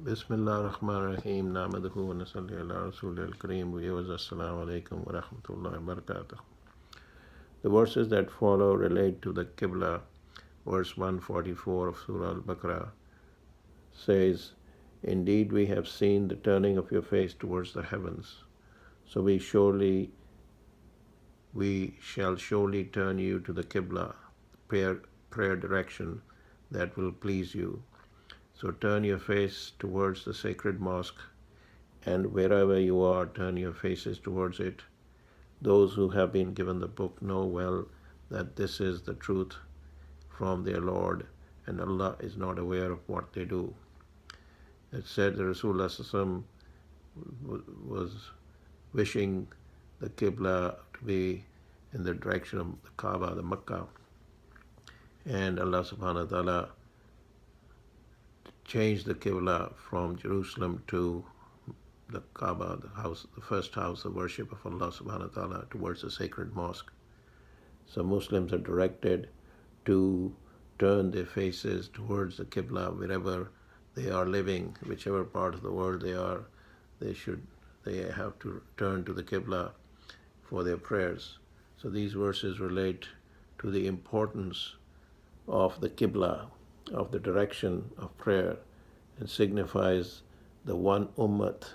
Bismillah ar-Rahman ar-Rahim. Namaduhu wa nasalli ala Rasul al-Kareem. Viewers, assalamu alaikum wa rahmatullahi wa barakatuh. The verses that follow relate to the Qibla. Verse 144 of Surah al-Baqara says, "Indeed we have seen the turning of your face towards the heavens. So we shall surely turn you to the Qibla, prayer direction that will please you. So turn your face towards the sacred mosque, and wherever you are, turn your faces towards it. Those who have been given the book know well that this is the truth from their Lord, and Allah is not aware of what they do." It said that Rasulullah was wishing the Qibla to be in the direction of the Kaaba, the Makkah, and Allah subhanahu wa ta'ala changed the Qibla from Jerusalem to the Kaaba, the first house of worship of Allah subhanahu wa ta'ala, towards the sacred mosque. So Muslims are directed to turn their faces towards the Qibla wherever they are living, whichever part of the world they are. They have to turn to the Qibla for their prayers. So these verses relate to the importance of the Qibla, of the direction of prayer, and signifies the one ummat,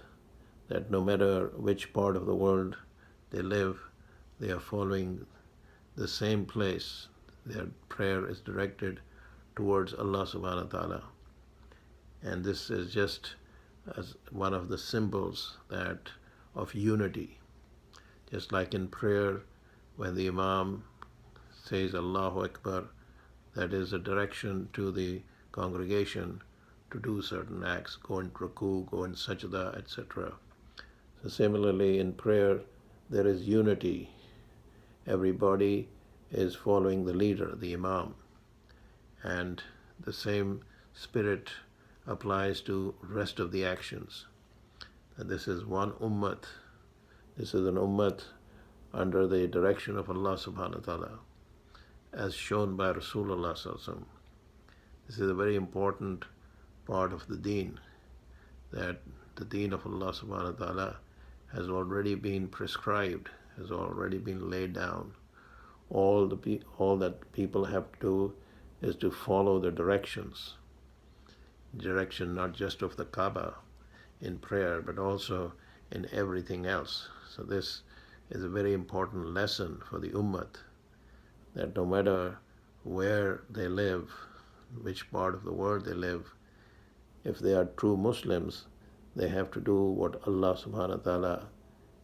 that no matter which part of the world they live, they are following the same place. Their prayer is directed towards Allah subhanahu wa ta'ala. And this is just as one of the symbols that of unity. Just like in prayer, when the Imam says Allahu Akbar, that is a direction to the congregation to do certain acts, go in ruku, go in sajda, etc. So similarly in prayer, there is unity. Everybody is following the leader, the Imam. And the same spirit applies to rest of the actions. And this is one ummat. This is an ummat under the direction of Allah subhanahu wa ta'ala, as shown by Rasulullah sallallahu alaihi wasallam. This is a very important part of the deen, that the deen of Allah subhanahu wa ta'ala has already been prescribed, has already been laid down. All that people have to do is to follow the direction not just of the Kaaba in prayer, but also in everything else. So this is a very important lesson for the Ummah, that no matter where they live, which part of the world they live, if they are true Muslims, they have to do what Allah subhanahu wa ta'ala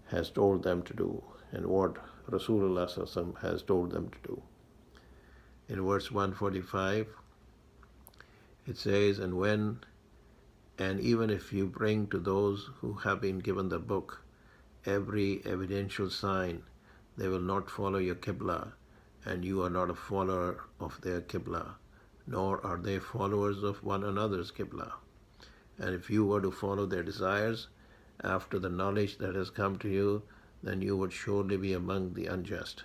has told them to do, and what Rasulullah sallallahu alaihi wasallam has told them to do. In verse 145, it says, and even if you bring to those who have been given the book every evidential sign, they will not follow your Qibla, and you are not a follower of their Qibla, nor are they followers of one another's Qibla. And if you were to follow their desires after the knowledge that has come to you, then you would surely be among the unjust.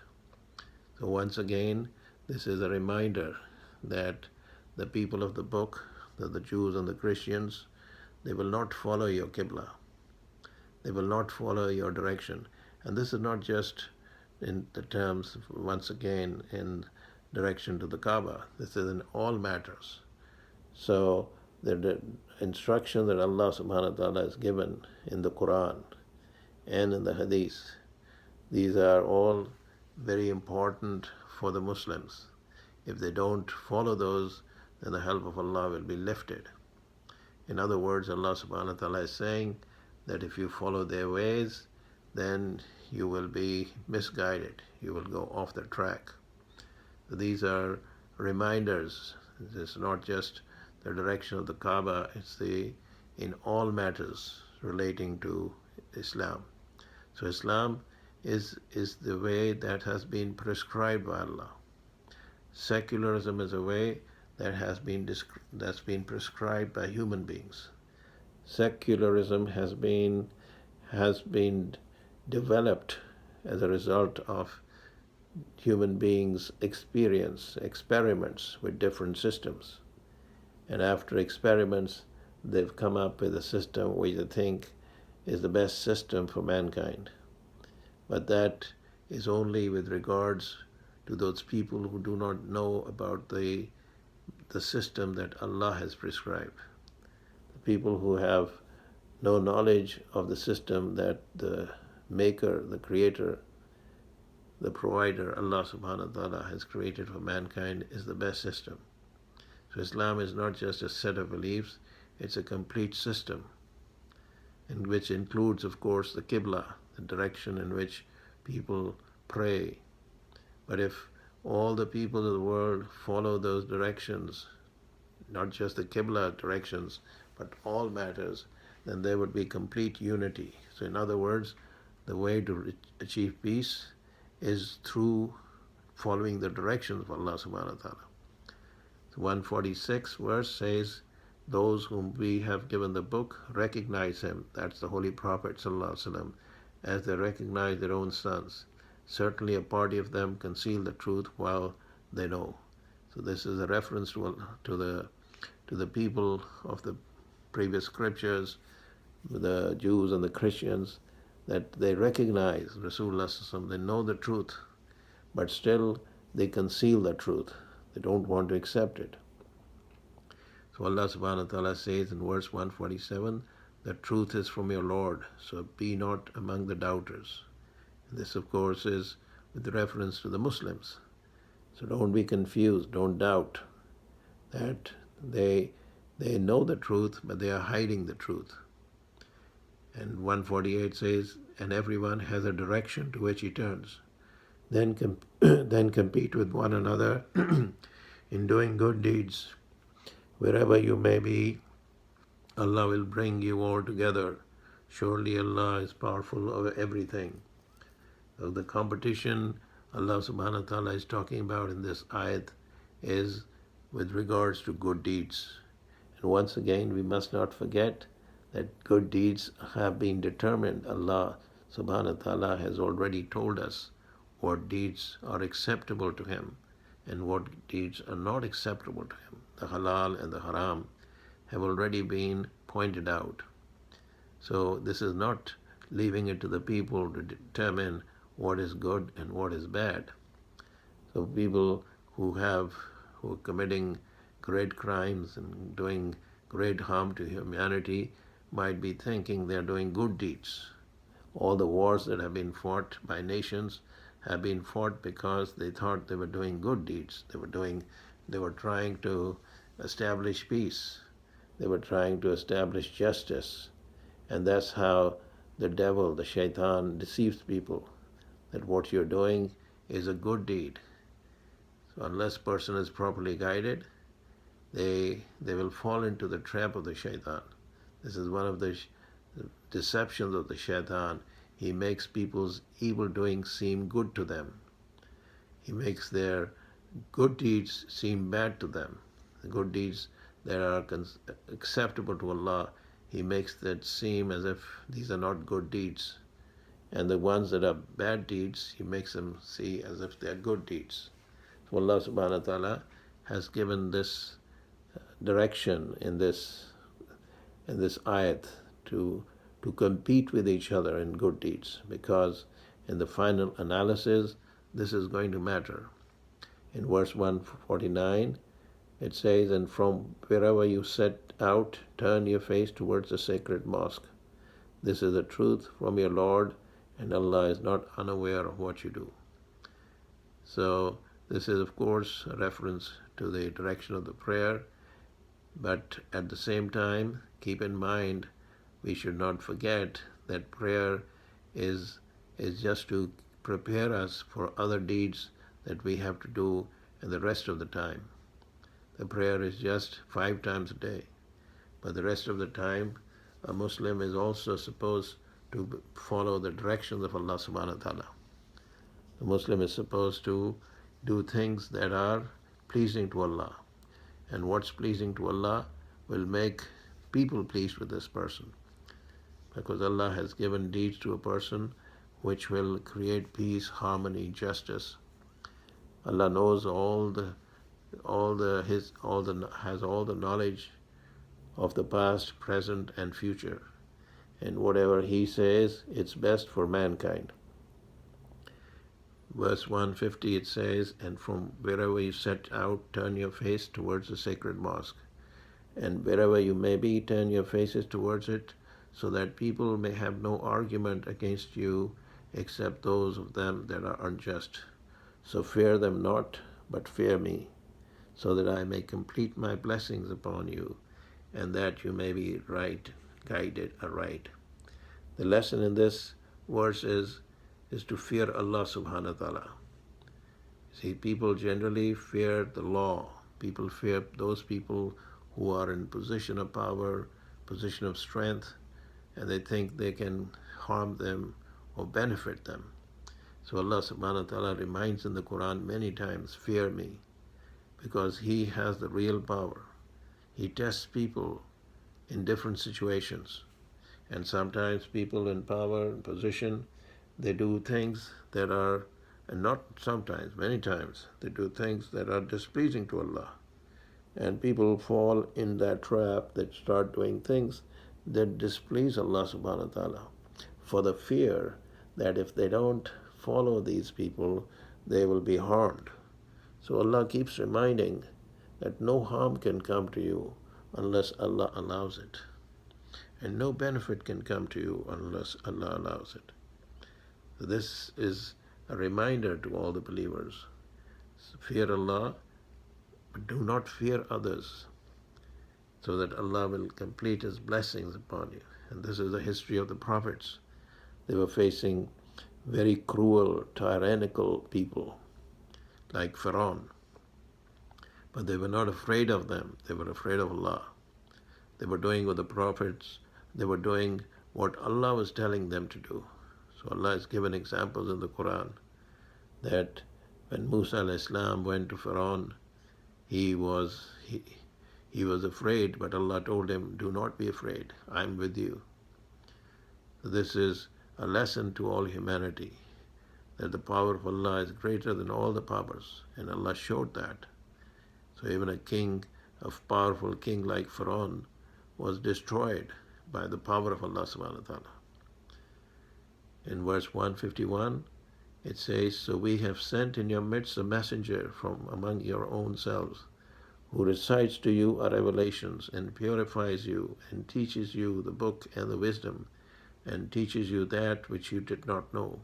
So once again, this is a reminder that the people of the book, that the Jews and the Christians, they will not follow your Qibla. They will not follow your direction. And this is not just in the terms, once again, in direction to the Kaaba. This is in all matters. So the instruction that Allah subhanahu wa ta'ala has given in the Quran and in the Hadith, these are all very important for the Muslims. If they don't follow those, then the help of Allah will be lifted. In other words, Allah subhanahu wa ta'ala is saying that if you follow their ways, then you will be misguided. You will go off the track. So these are reminders. It's not just the direction of the Kaaba, it's in all matters relating to Islam. So Islam is the way that has been prescribed by Allah. Secularism is a way that's been prescribed by human beings. Secularism has been developed as a result of human beings' experiments with different systems. And after experiments, they've come up with a system which they think is the best system for mankind. But that is only with regards to those people who do not know about the system that Allah has prescribed. The people who have no knowledge of the system that the maker, the creator, the provider, Allah subhanahu wa ta'ala has created for mankind is the best system. So Islam is not just a set of beliefs, it's a complete system, in which includes, of course, the Qibla, the direction in which people pray. But if all the people of the world follow those directions, not just the Qibla directions, but all matters, then there would be complete unity. So in other words, the way to achieve peace is through following the directions of Allah subhanahu wa ta'ala. So 146 verse says, those whom we have given the book recognize him, that's the Holy Prophet sallallahu alaihi wasallam, as they recognize their own sons. Certainly a party of them conceal the truth while they know. So this is a reference to the people of the previous scriptures, the Jews and the Christians, that they recognize Rasulullah sallallahu alaihi wasallam, they know the truth, but still they conceal the truth. They don't want to accept it. So Allah subhanahu wa ta'ala says in verse 147, the truth is from your Lord, so be not among the doubters. And this, of course, is with reference to the Muslims. So don't be confused, don't doubt that they know the truth, but they are hiding the truth. And 148 says, and everyone has a direction to which he turns. Then compete with one another in doing good deeds. Wherever you may be, Allah will bring you all together. Surely Allah is powerful over everything. So the competition Allah subhanahu wa ta'ala is talking about in this ayat is with regards to good deeds. And once again, we must not forget that good deeds have been determined. Allah subhanahu wa ta'ala has already told us what deeds are acceptable to Him and what deeds are not acceptable to Him. The halal and the haram have already been pointed out. So this is not leaving it to the people to determine what is good and what is bad. So people who are committing great crimes and doing great harm to humanity might be thinking they're doing good deeds. All the wars that have been fought by nations have been fought because they thought they were doing good deeds. They were trying to establish peace. They were trying to establish justice. And that's how the devil, the shaitan, deceives people, that what you're doing is a good deed. So unless a person is properly guided, they will fall into the trap of the shaitan. This is one of the deceptions of the shaitan. He makes people's evil doing seem good to them. He makes their good deeds seem bad to them. The good deeds that are acceptable to Allah, He makes that seem as if these are not good deeds. And the ones that are bad deeds, He makes them see as if they are good deeds. So Allah subhanahu wa ta'ala has given this direction in this ayat to compete with each other in good deeds, because in the final analysis, this is going to matter. In verse 149, it says, and from wherever you set out, turn your face towards the sacred mosque. This is the truth from your Lord, and Allah is not unaware of what you do. So this is, of course, a reference to the direction of the prayer, but at the same time, keep in mind, we should not forget that prayer is just to prepare us for other deeds that we have to do in the rest of the time. The prayer is just 5 times a day, but the rest of the time, a Muslim is also supposed to follow the directions of Allah subhanahu wa ta'ala. The Muslim is supposed to do things that are pleasing to Allah. And what's pleasing to Allah will make people pleased with this person. Because Allah has given deeds to a person which will create peace, harmony, justice. Allah knows has all the knowledge of the past, present, and future. And whatever He says, it's best for mankind. Verse 150 it says, and from wherever you set out, turn your face towards the sacred mosque. And wherever you may be, turn your faces towards it, so that people may have no argument against you except those of them that are unjust. So fear them not, but fear me, so that I may complete my blessings upon you, and that you may be guided aright. The lesson in this verse is to fear Allah subhanahu wa ta'ala. See, people generally fear the law. People fear those people who are in position of power, position of strength, and they think they can harm them or benefit them. So Allah subhanahu wa ta'ala reminds in the Quran many times, fear me, because He has the real power. He tests people in different situations. And sometimes people in power and position, they do things that are, and not sometimes, many times, they do things that are displeasing to Allah. And people fall in that trap that start doing things that displease Allah subhanahu wa ta'ala for the fear that if they don't follow these people, they will be harmed. So Allah keeps reminding that no harm can come to you unless Allah allows it. And no benefit can come to you unless Allah allows it. So this is a reminder to all the believers. Fear Allah, but do not fear others, so that Allah will complete His blessings upon you. And this is the history of the prophets. They were facing very cruel, tyrannical people like Pharaoh. But they were not afraid of them. They were afraid of Allah. They were doing what the prophets, they were doing what Allah was telling them to do. So Allah has given examples in the Quran that when Musa al-Islam went to Pharaoh, he was afraid, but Allah told him, do not be afraid, I'm with you. So this is a lesson to all humanity, that the power of Allah is greater than all the powers, and Allah showed that. So even a powerful king like Pharaoh was destroyed by the power of Allah subhanahu wa ta'ala. In verse 151, it says, so we have sent in your midst a messenger from among your own selves, who recites to you our revelations and purifies you and teaches you the book and the wisdom and teaches you that which you did not know.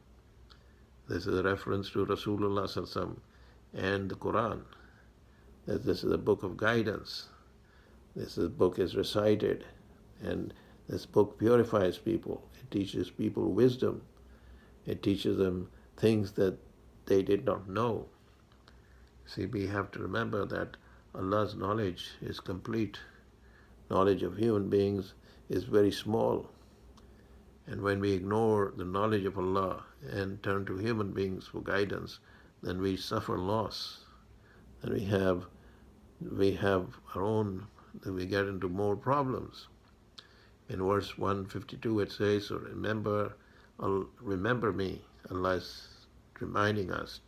This is a reference to Rasulullah sallallahu alaihi wasallam and the Quran. That this is a book of guidance. This book is recited, and this book purifies people. It teaches people wisdom. It teaches them things that they did not know. See, we have to remember that Allah's knowledge is complete. Knowledge of human beings is very small. And when we ignore the knowledge of Allah and turn to human beings for guidance, then we suffer loss. And we have our own, then we get into more problems. In verse 152 it says, so remember me. Allah is reminding us,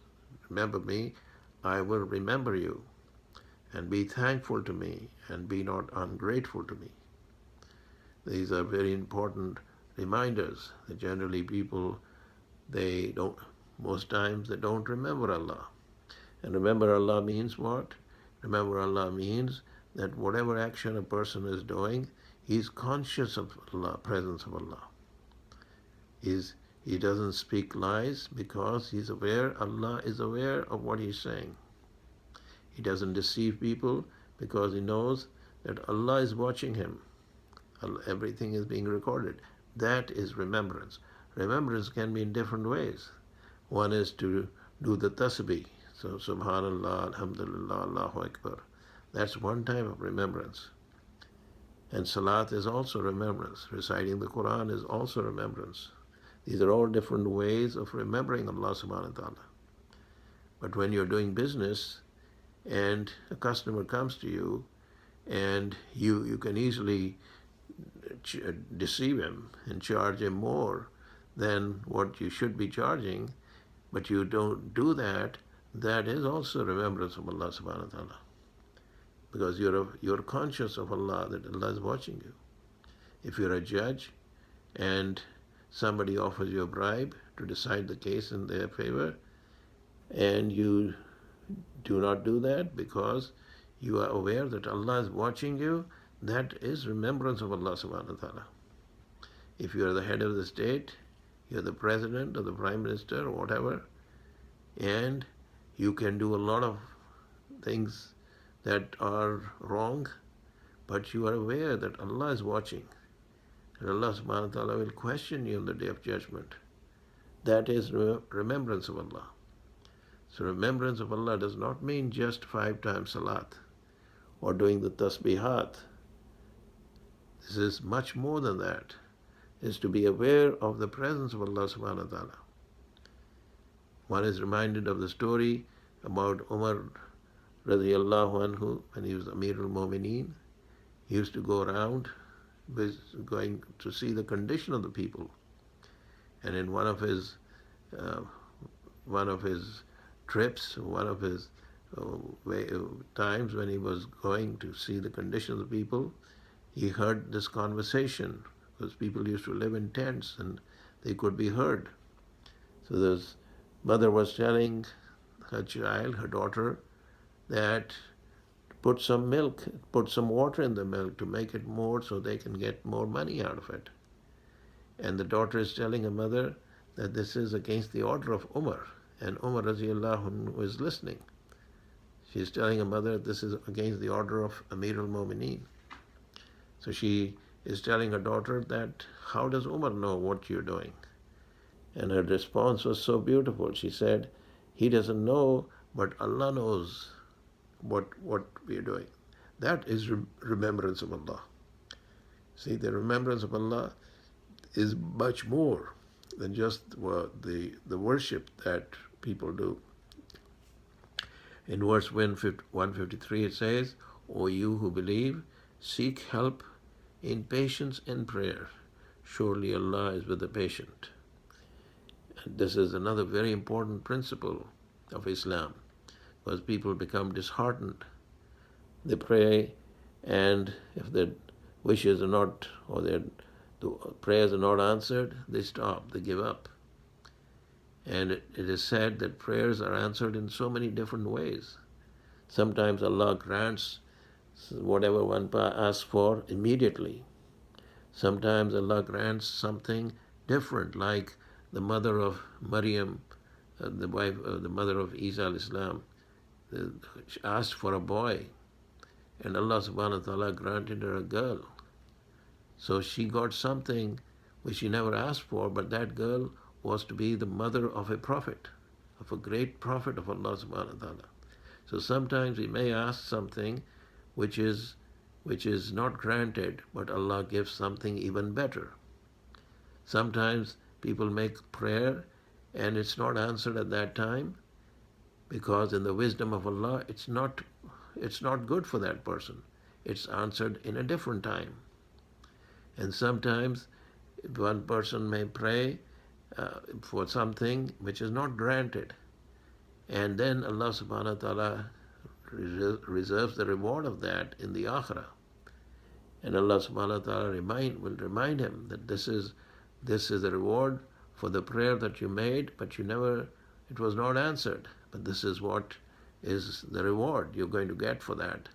remember me, I will remember you. And be thankful to me, and be not ungrateful to me. These are very important reminders that generally people, most times they don't remember Allah. And remember Allah means what? Remember Allah means that whatever action a person is doing, he's conscious of Allah, presence of Allah. He doesn't speak lies because he's aware, Allah is aware of what he's saying. He doesn't deceive people because he knows that Allah is watching him. Everything is being recorded. That is remembrance. Remembrance can be in different ways. One is to do the tasbih. So, Subhanallah, Alhamdulillah, Allahu Akbar. That's one type of remembrance. And Salat is also remembrance. Reciting the Quran is also remembrance. These are all different ways of remembering Allah subhanahu wa ta'ala. But when you're doing business and a customer comes to you and you can easily deceive him and charge him more than what you should be charging, but you don't do that, that is also remembrance of Allah subhanahu wa ta'ala. because you're conscious of Allah, that Allah is watching you. If you're a judge and somebody offers you a bribe to decide the case in their favor, and you do not do that because you are aware that Allah is watching you, that is remembrance of Allah subhanahu wa ta'ala. If you are the head of the state, you're the president or the prime minister or whatever, and you can do a lot of things that are wrong, but you are aware that Allah is watching, and Allah subhanahu wa ta'ala will question you on the day of judgment. That is remembrance of Allah. So remembrance of Allah does not mean just 5 times salat or doing the tasbihat. This is much more than that. Is to be aware of the presence of Allah subhanahu wa ta'ala. One is reminded of the story about Umar radiallahu anhu when he was Amir al-Mu'mineen. He used to go around going to see the condition of the people. And in one of his trips, one of his times when he was going to see the condition of the people, he heard this conversation, because people used to live in tents and they could be heard. So this mother was telling her child, her daughter, that put some milk, put some water in the milk to make it more so they can get more money out of it. And the daughter is telling her mother that this is against the order of Umar. And Umar radiallahu anhu is listening. She is telling her mother this is against the order of Amir al-Mu'mineen. So she is telling her daughter that, how does Umar know what you're doing? And her response was so beautiful. She said, he doesn't know, but Allah knows what we are doing. That is remembrance of Allah. See, the remembrance of Allah is much more than just the worship that people do. In verse 153 it says, O you who believe, seek help in patience and prayer. Surely Allah is with the patient. And this is another very important principle of Islam, because people become disheartened. They pray, and if their wishes are not, or their prayers are not answered, they stop, they give up. And it is said that prayers are answered in so many different ways. Sometimes Allah grants whatever one asks for immediately. Sometimes Allah grants something different, like the mother of Maryam, the mother of Isa al-Islam, she asked for a boy, and Allah subhanahu wa ta'ala granted her a girl. So she got something which she never asked for, but that girl was to be the mother of a prophet, of a great prophet of Allah subhanahu wa ta'ala. So sometimes we may ask something which is not granted, but Allah gives something even better. Sometimes people make prayer and it's not answered at that time, because in the wisdom of Allah, it's not good for that person. It's answered in a different time. And sometimes one person may pray for something which is not granted, and then Allah subhanahu wa ta'ala reserves the reward of that in the akhirah. And Allah subhanahu wa ta'ala will remind him that this is the reward for the prayer that you made, but it was not answered. But this is what is the reward you're going to get for that.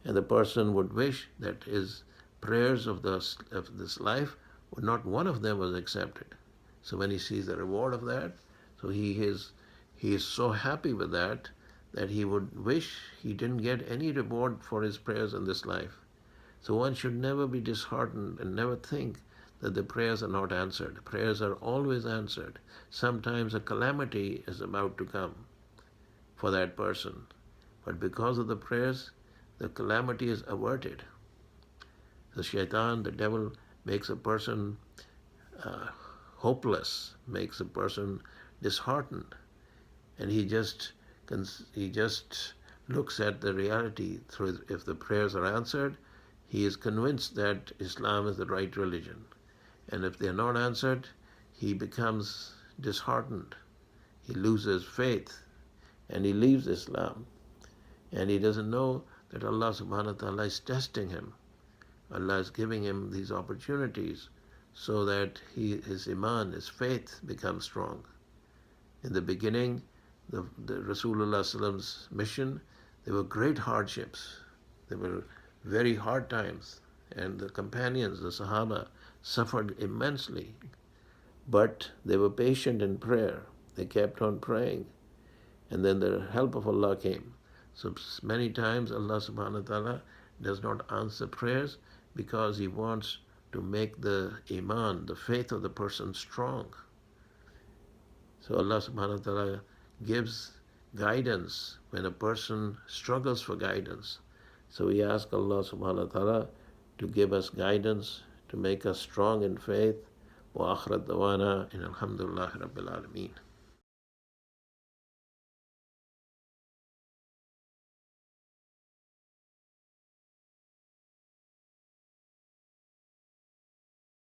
And the person would wish that his prayers of this life, not one of them was accepted. So when he sees the reward of that, so he is so happy with that he would wish he didn't get any reward for his prayers in this life. So one should never be disheartened and never think that the prayers are not answered. Prayers are always answered. Sometimes a calamity is about to come for that person, but because of the prayers, the calamity is averted. The shaitan, the devil, makes a person hopeless, makes a person disheartened, and he just looks at the reality through. If the prayers are answered, he is convinced that Islam is the right religion, and if they are not answered, he becomes disheartened. He loses faith, and he leaves Islam, and he doesn't know that Allah subhanahu wa ta'ala is testing him. Allah is giving him these opportunities so that his iman, his faith becomes strong. In the beginning, the Rasulullah's mission, there were great hardships. There were very hard times. And the companions, the Sahaba, suffered immensely. But they were patient in prayer. They kept on praying. And then the help of Allah came. So many times Allah subhanahu wa ta'ala does not answer prayers because He wants to make the iman, the faith of the person strong. So Allah subhanahu wa ta'ala gives guidance when a person struggles for guidance. So we ask Allah subhanahu wa ta'ala to give us guidance, to make us strong in faith. Wa akhir dawana in alhamdulillah rabbil alameen.